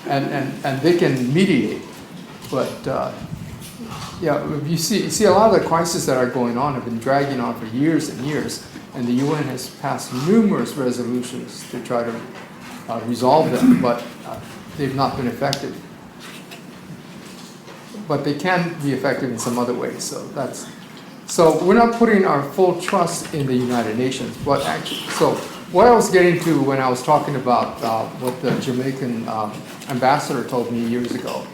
and they can mediate. But yeah, you see a lot of the crises that are going on have been dragging on for years and years, and the UN has passed numerous resolutions to try to resolve them, but they've not been effective. But they can be effective in some other ways. So we're not putting our full trust in the United Nations. But actually, so what I was getting to when I was talking about what the Jamaican ambassador told me years ago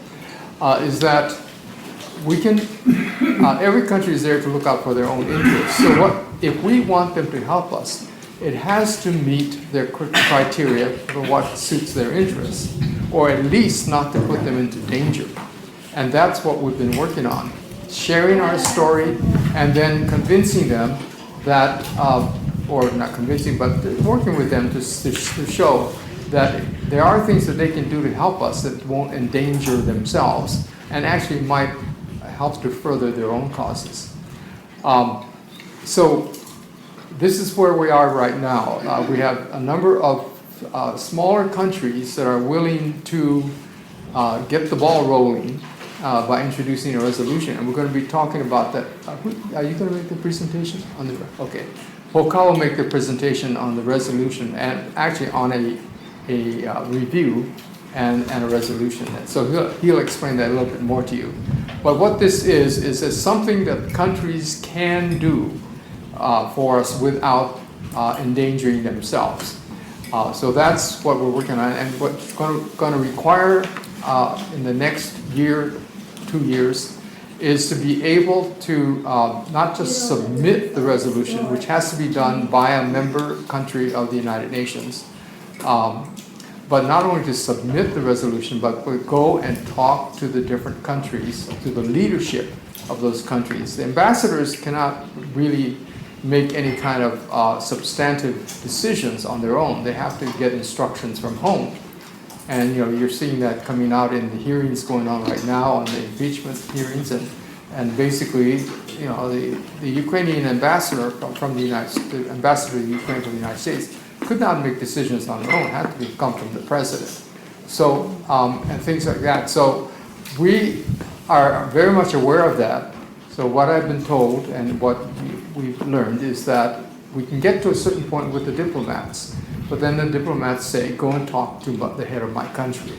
is that we can. Every country is there to look out for their own interests. So if we want them to help us, it has to meet their criteria for what suits their interests, or at least not to put them into danger. And that's what we've been working on, sharing our story and then convincing them that, or not convincing, but working with them to show that there are things that they can do to help us that won't endanger themselves and actually might help to further their own causes. So this is where we are right now. We have a number of smaller countries that are willing to get the ball rolling by introducing a resolution, and we're going to be talking about that. Are you going to make the presentation on the? Okay, Poka will make the presentation on the resolution, and actually on a review and a resolution. So he'll explain that a little bit more to you. But what this is something that countries can do for us without endangering themselves. So that's what we're working on, and what's going to require in the next year, 2 years, is to be able to not just submit the resolution, which has to be done by a member country of the United Nations, but not only to submit the resolution, but go and talk to the different countries, to the leadership of those countries. The ambassadors cannot really make any kind of substantive decisions on their own. They have to get instructions from home. And you're seeing that coming out in the hearings going on right now, on the impeachment hearings, and basically, the Ukrainian ambassador from the the ambassador of Ukraine from the United States could not make decisions on their own; it had to come from the president. So and things like that. So we are very much aware of that. So what I've been told and what we've learned is that we can get to a certain point with the diplomats. But then the diplomats say, go and talk to the head of my country.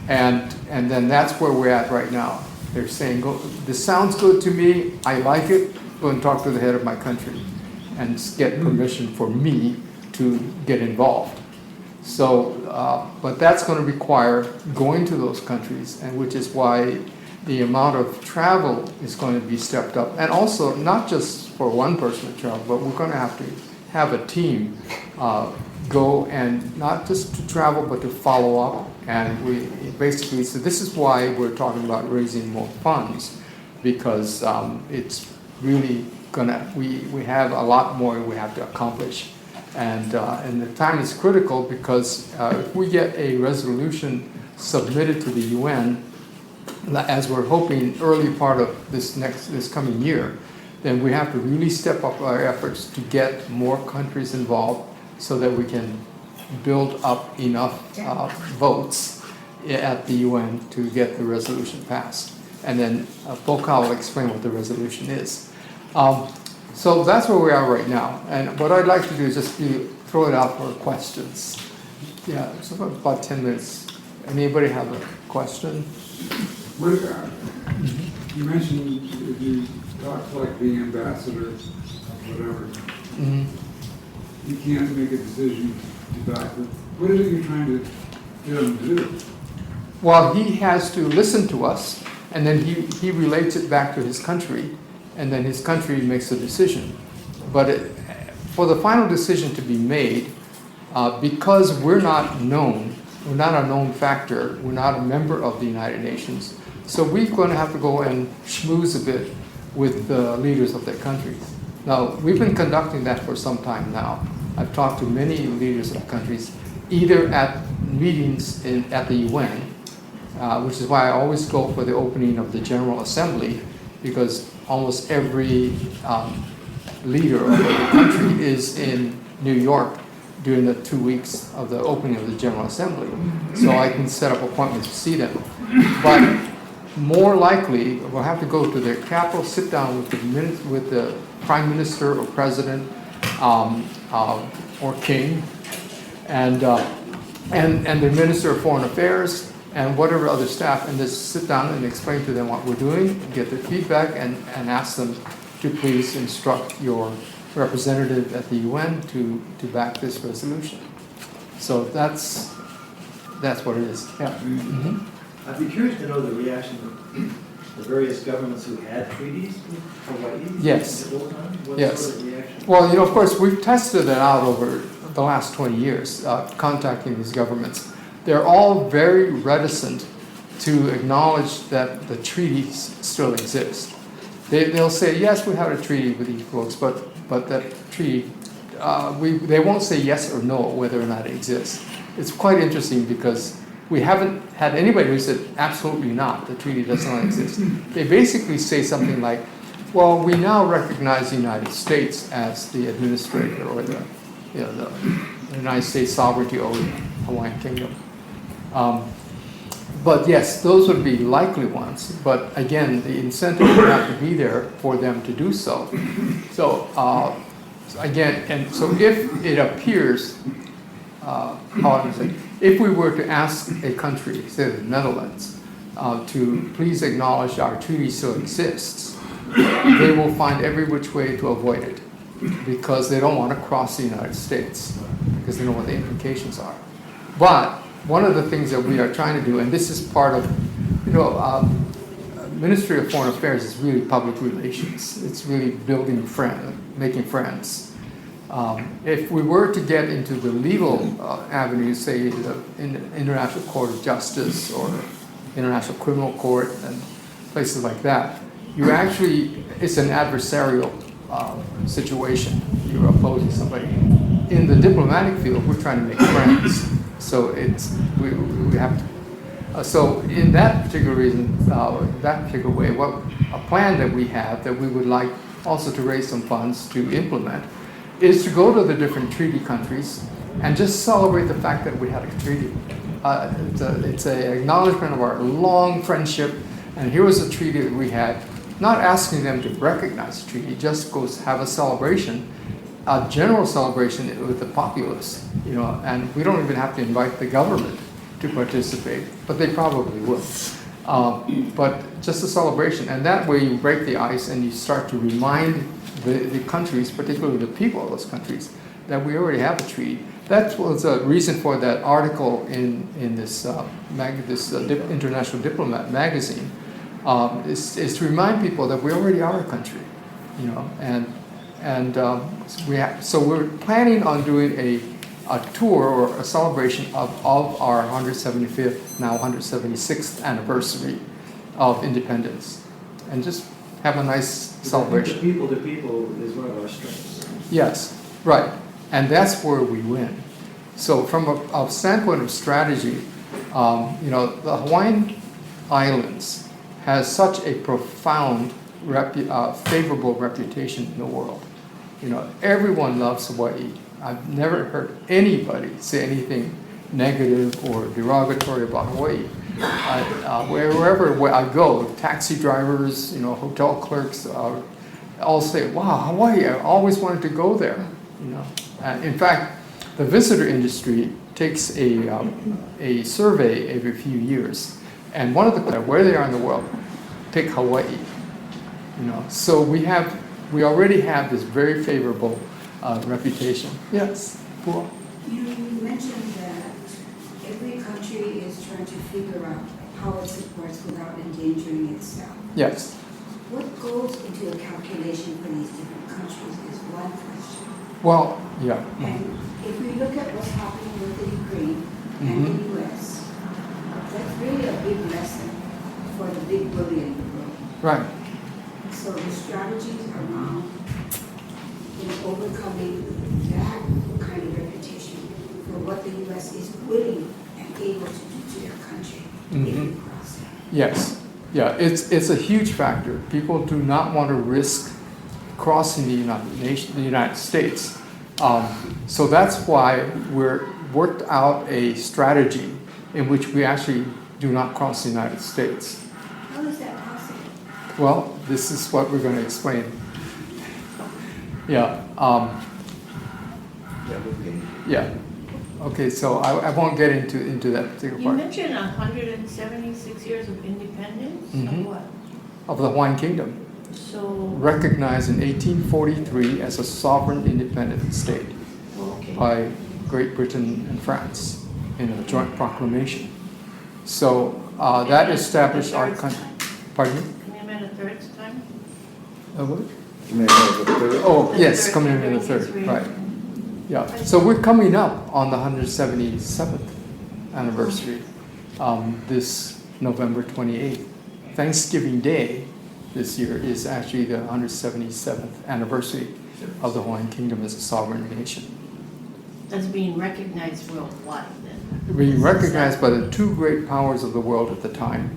And then that's where we're at right now. They're saying, this sounds good to me, I like it, go and talk to the head of my country and get permission for me to get involved. So, but that's going to require going to those countries, and which is why the amount of travel is going to be stepped up. And also, not just for one person to travel, but we're going to have a team go and not just to travel, but to follow up. And we basically, so this is why we're talking about raising more funds, because it's really we have a lot more we have to accomplish. And the time is critical because if we get a resolution submitted to the UN, as we're hoping early part of this coming year, then we have to really step up our efforts to get more countries involved so that we can build up enough votes at the UN to get the resolution passed. And then Poka will explain what the resolution is. So that's where we are right now. And what I'd like to do is just throw it out for questions. Yeah, so about 10 minutes. Anybody have a question? You mentioned if you talk like the ambassador, whatever, you can't make a decision to back them. What is it you're trying to get him to do? Well, he has to listen to us, and then he relates it back to his country, and then his country makes a decision. But for the final decision to be made, because we're not known, we're not a known factor, we're not a member of the United Nations, so we're going to have to go and schmooze a bit with the leaders of their countries. Now, we've been conducting that for some time now. I've talked to many leaders of countries, either at meetings at the UN, which is why I always go for the opening of the General Assembly, because almost every leader of every country is in New York during the 2 weeks of the opening of the General Assembly, so I can set up appointments to see them. But more likely, we'll have to go to their capital, sit down with the Prime Minister or President or King, and the Minister of Foreign Affairs, and whatever other staff, and just sit down and explain to them what we're doing, get their feedback, and ask them to please instruct your representative at the UN to back this resolution. So that's what it is. Yeah. Mm-hmm. I'd be curious to know the reaction of the various governments who had treaties with Hawaii. Yes. At the whole time. What Yes. sort of reaction? Well, of course, we've tested it out over the last 20 years, contacting these governments. They're all very reticent to acknowledge that the treaties still exist. They'll say, yes, we have a treaty with these folks, but that treaty, they won't say yes or no whether or not it exists. It's quite interesting because we haven't had anybody who said, absolutely not, the treaty does not exist. They basically say something like, well, we now recognize the United States as the administrator or the United States sovereignty over the Hawaiian Kingdom. But yes, those would be likely ones. But again, the incentive would have to be there for them to do so. So again, and so if it appears, if we were to ask a country, say the Netherlands, to please acknowledge our treaty still exists, they will find every which way to avoid it because they don't want to cross the United States because they know what the implications are. But one of the things that we are trying to do, and this is part of, Ministry of Foreign Affairs is really public relations. It's really building making friends. If we were to get into the legal avenues, say the International Court of Justice or International Criminal Court and places like that, it's an adversarial situation. You're opposing somebody. In the diplomatic field, we're trying to make friends. So we have to. So in that particular reason, that particular way, a plan that we have that we would like also to raise some funds to implement is to go to the different treaty countries and just celebrate the fact that we had a treaty. It's an acknowledgement of our long friendship, and here was a treaty that we had. Not asking them to recognize the treaty, just go have a celebration, a general celebration with the populace, and we don't even have to invite the government to participate, but they probably will. But just a celebration, and that way you break the ice and you start to remind the countries, particularly the people of those countries, that we already have a treaty. That was a reason for that article in this International Diplomat magazine, is to remind people that we already are a country, so we're planning on doing a tour or a celebration of our 175th, now 176th anniversary of independence, and just have a nice celebration. People to people is one of our strengths. Yes, right, and that's where we win. So from a standpoint of strategy, the Hawaiian Islands has such a profound, favorable reputation in the world. Everyone loves Hawaii. I've never heard anybody say anything negative or derogatory about Hawaii. Wherever I go, taxi drivers, hotel clerks, all say, "Wow, Hawaii! I always wanted to go there." In fact, the visitor industry takes a survey every few years, and one of the where they are in the world, pick Hawaii. So we already have this very favorable reputation. Yes, Pua. You mentioned that every country is trying to figure out how it supports without endangering itself. Yes. What goes into a calculation for these different countries is one question. Well, yeah. And if we look at what's happening with the Ukraine and the U.S., that's really a big lesson for the big bully in the world. Right. So the strategies around overcoming that kind of reputation for what the U.S. is willing and able to do to their country if we cross that. Yes. Yeah, it's a huge factor. People do not want to risk crossing the United States So that's why we're worked out a strategy in which we actually do not cross the United States. How is that possible? Well, this is what we're going to explain. Yeah. Yeah. Okay, so I won't get into that particular You part mentioned 176 years of independence, Mhm. of what? of the Hawaiian Kingdom, So, recognized in 1843 as a sovereign independent state okay. by Great Britain and France in a joint proclamation. So that established our country. Pardon me? Commitment a third time? What? Oh, Oh, The yes, third coming in the February third, is right. Yeah, so we're coming up on the 177th anniversary this November 28th. Thanksgiving Day this year is actually the 177th anniversary of the Hawaiian Kingdom as a sovereign nation. That's being recognized worldwide then? Being recognized by the two great powers of the world at the time.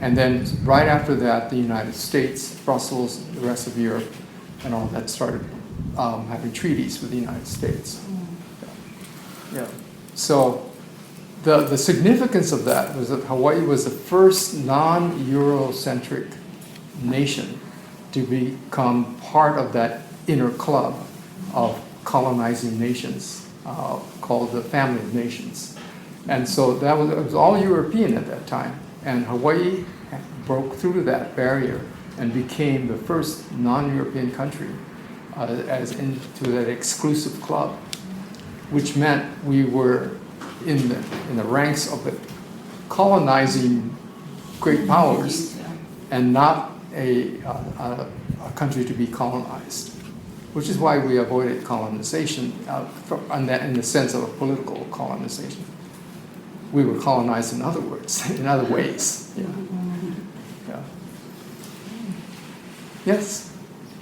And then right after that, the United States, Brussels, the rest of Europe, and all that started having treaties with the United States. Yeah. So the significance of that was that Hawaii was the first non-Eurocentric nation to become part of that inner club of colonizing nations called the Family of Nations. And so it was all European at that time. And Hawaii broke through that barrier and became the first non-European country as into that exclusive club, which meant we were in the ranks of the colonizing great powers and not a country to be colonized, which is why we avoided colonization in the sense of a political colonization. We were colonized in other words, in other ways. Yeah. Yeah. Yes?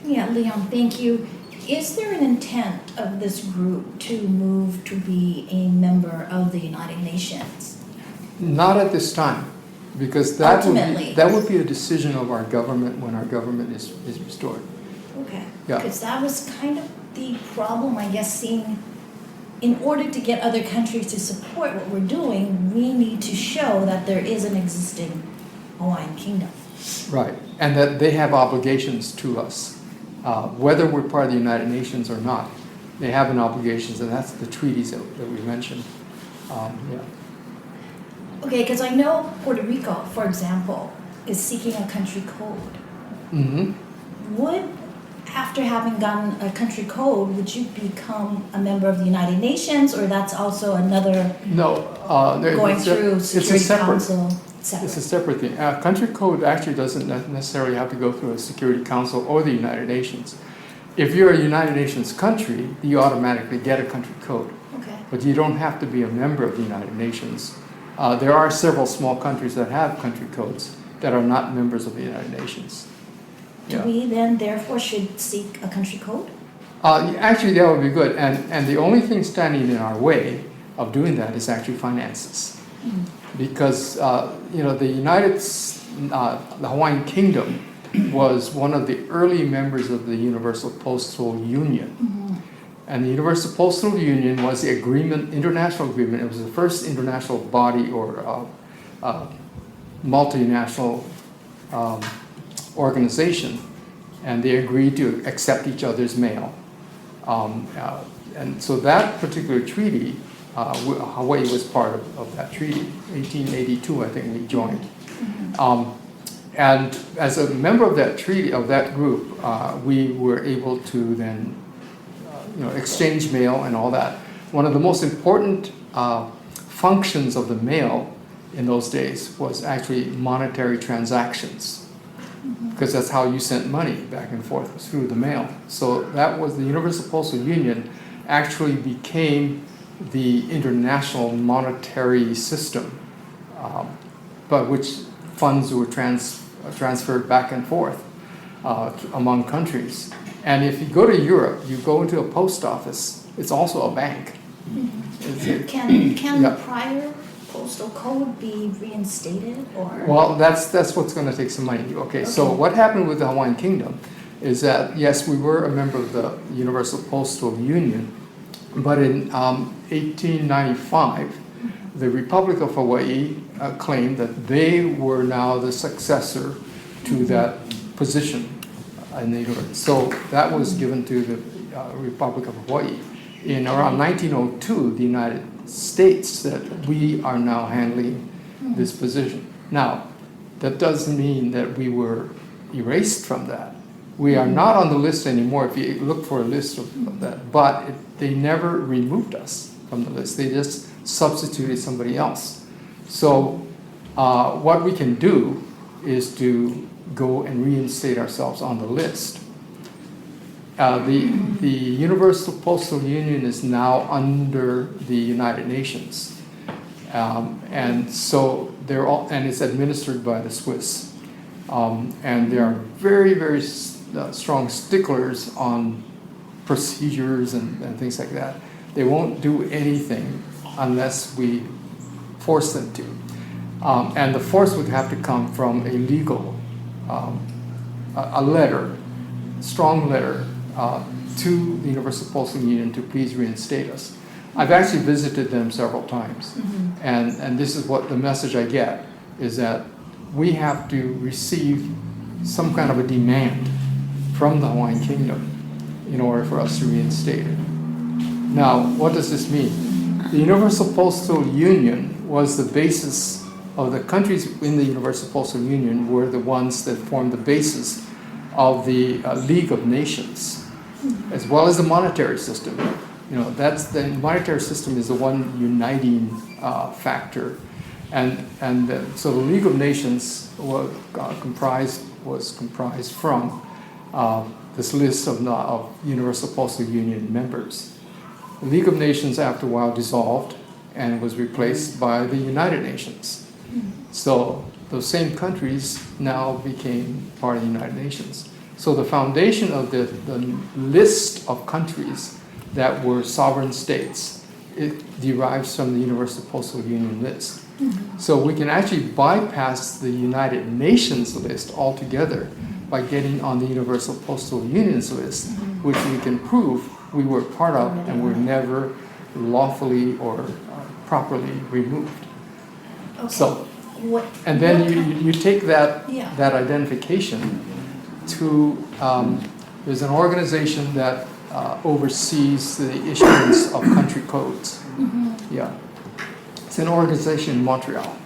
Yeah, Leon, thank you. Is there an intent of this group to move to be a member of the United Nations? Not at this time, because Ultimately. that would be a decision of our government when our government is restored. Okay. Yeah. Because that was kind of the problem, I guess, seeing in order to get other countries to support what we're doing, we need to show that there is an existing Hawaiian Kingdom. Right, and that they have obligations to us. Whether we're part of the United Nations or not, they have an obligation, and that's the treaties that we mentioned. Yeah. Okay, because I know Puerto Rico, for example, is seeking a country code. Mm-hmm. Would, after having gotten a country code, would you become a member of the United Nations, or that's also another No, going through it's a Security separate. Council? It's a separate thing. Country code actually doesn't necessarily have to go through a Security Council or the United Nations. If you're a United Nations country, you automatically get a country code. Okay. But you don't have to be a member of the United Nations. There are several small countries that have country codes that are not members of the United Nations. Do Yeah. we then therefore should seek a country code? Actually, that would be good. And the only thing standing in our way of doing that is actually finances. Because the Hawaiian Kingdom was one of the early members of the Universal Postal Union. And the Universal Postal Union was the international agreement. It was the first international body or multinational organization, and they agreed to accept each other's mail. And so that particular treaty, Hawaii was part of that treaty. 1882, I think we joined. And as a member of that treaty, of that group, we were able to then exchange mail and all that. One of the most important functions of the mail in those days was actually monetary transactions, because that's how you sent money back and forth, was through the mail. So that was the Universal Postal Union actually became the international monetary system by which funds were transferred back and forth among countries. And if you go to Europe, you go into a post office, it's also a bank. Can the prior postal code be reinstated, or? Well, that's what's going to take some money. Okay, so what happened with the Hawaiian Kingdom is that, yes, we were a member of the Universal Postal Union, But in 1895, the Republic of Hawaii claimed that they were now the successor to that position in the universe. So that was given to the Republic of Hawaii. In around 1902, the United States said, we are now handling this position. Now, that doesn't mean that we were erased from that. We are not on the list anymore if you look for a list of that, but they never removed us from the list. They just substituted somebody else. So what we can do is to go and reinstate ourselves on the list. The Universal Postal Union is now under the United Nations. And so they're all, and it's administered by the Swiss. And they are very, very strong sticklers on procedures and things like that. They won't do anything unless we force them to. And the force would have to come from a legal, a letter, strong letter to the Universal Postal Union to please reinstate us. I've actually visited them several times, and this is what the message I get, is that we have to receive some kind of a demand from the Hawaiian Kingdom in order for us to reinstate it. Now, what does this mean? The Universal Postal Union was the basis of the countries in the Universal Postal Union were the ones that formed the basis of the League of Nations, as well as the monetary system. You know, that's the monetary system is the one uniting factor, so the League of Nations was comprised from this list of Universal Postal Union members. The League of Nations, after a while, dissolved and was replaced by the United Nations. So those same countries now became part of the United Nations. So the foundation of the list of countries that were sovereign states, it derives from the Universal Postal Union list. So we can actually bypass the United Nations list altogether by getting on the Universal Postal Union's list, which we can prove we were part of and were never lawfully or properly removed. Okay. So, and then you take that identification to, there's an organization that oversees the issuance of country codes. Yeah. It's an organization in Montreal.